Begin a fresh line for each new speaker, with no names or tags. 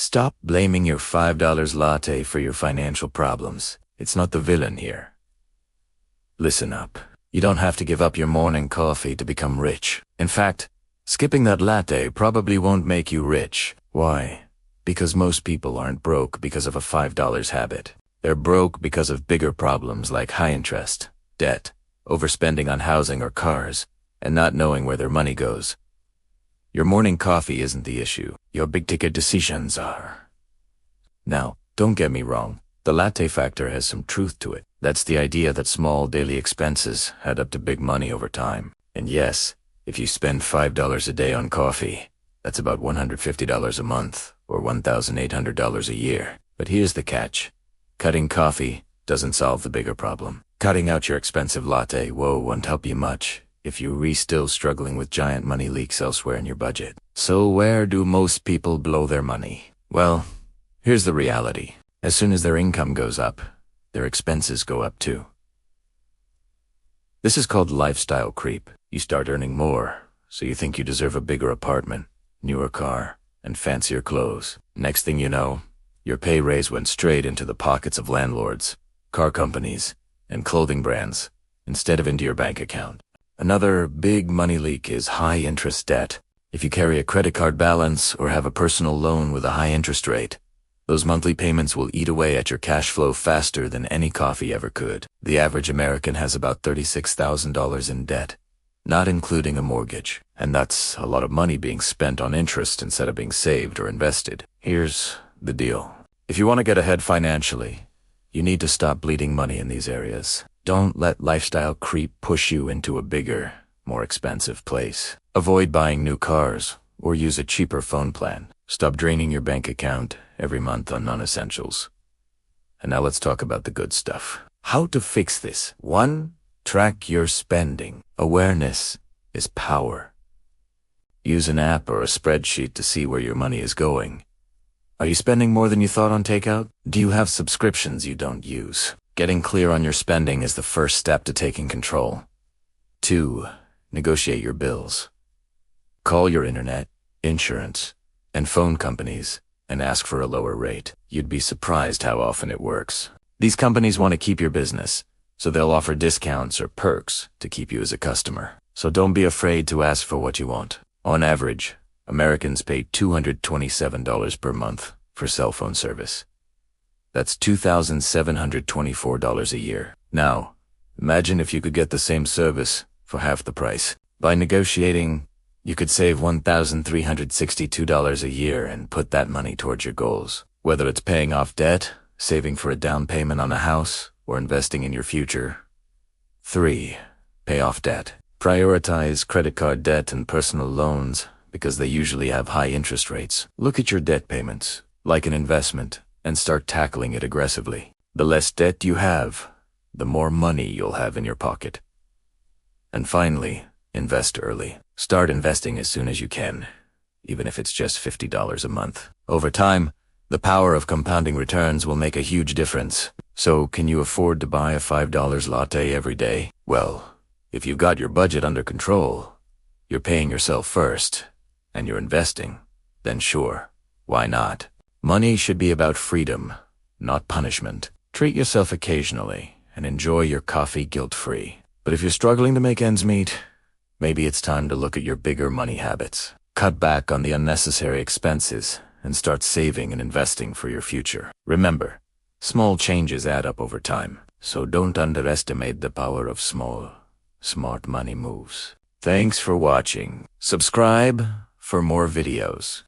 Stop blaming your $5 latte for your financial problems. It's not the villain here. Listen up. You don't have to give up your morning coffee to become rich. In fact, skipping that latte probably won't make you rich. Why? Because most people aren't broke because of a $5 habit. They're broke because of bigger problems like high interest, debt, overspending on housing or cars, and not knowing where their money goes. Your morning coffee isn't the issue. Your big-ticket decisions are. Now, don't get me wrong. The latte factor has some truth to it. That's the idea that small daily expenses add up to big money over time. And yes, if you spend $5 a day on coffee, that's about $150 a month, or $1,800 a year. But here's the catch. Cutting coffee doesn't solve the bigger problem. Cutting out your expensive latte, won't help you much if you're still struggling with giant money leaks elsewhere in your budget. So where do most people blow their money? Well, here's the reality. As soon as their income goes up, their expenses go up too. This is called lifestyle creep. You start earning more, so you think you deserve a bigger apartment, newer car, and fancier clothes. Next thing you know, your pay raise went straight into the pockets of landlords, car companies, and clothing brands, instead of into your bank account. Another big money leak is high-interest debt. If you carry a credit card balance or have a personal loan with a high interest rate, those monthly payments will eat away at your cash flow faster than any coffee ever could. The average American has about $36,000 in debt, not including a mortgage. And that's a lot of money being spent on interest instead of being saved or invested. Here's the deal. If you want to get ahead financially, you need to stop bleeding money in these areas. Don't let lifestyle creep push you into a bigger, more expensive place. Avoid buying new cars or use a cheaper phone plan. Stop draining your bank account every month on non-essentials. And now let's talk about the good stuff. How to fix this? 1. Track your spending. Awareness is power. Use an app or a spreadsheet to see where your money is going. Are you spending more than you thought on takeout? Do you have subscriptions you don't use? Getting clear on your spending is the first step to taking control. 2. Negotiate your bills. Call your internet, insurance, and phone companies and ask for a lower rate. You'd be surprised how often it works. These companies want to keep your business, so they'll offer discounts or perks to keep you as a customer. So don't be afraid to ask for what you want. On average, Americans pay $227 per month for cell phone service. That's $2,724 a year. Now, imagine if you could get the same service for half the price. By negotiating, you could save $1,362 a year and put that money towards your goals. Whether it's paying off debt, saving for a down payment on a house, or investing in your future. 3. Pay off debt. Prioritize credit card debt and personal loans because they usually have high interest rates. Look at your debt payments like an investment and start tackling it aggressively. The less debt you have, the more money you'll have in your pocket. And finally, invest early. Start investing as soon as you can, even if it's just $50 a month. Over time, the power of compounding returns will make a huge difference. So, can you afford to buy a $5 latte every day? Well, if you've got your budget under control, you're paying yourself first, and you're investing, then sure, why not? Money should be about freedom, not punishment. Treat yourself occasionally and enjoy your coffee guilt-free. But if you're struggling to make ends meet, maybe it's time to look at your bigger money habits. Cut back on the unnecessary expenses and start saving and investing for your future. Remember, small changes add up over time, so don't underestimate the power of small, smart money moves. Thanks for watching. Subscribe for more videos.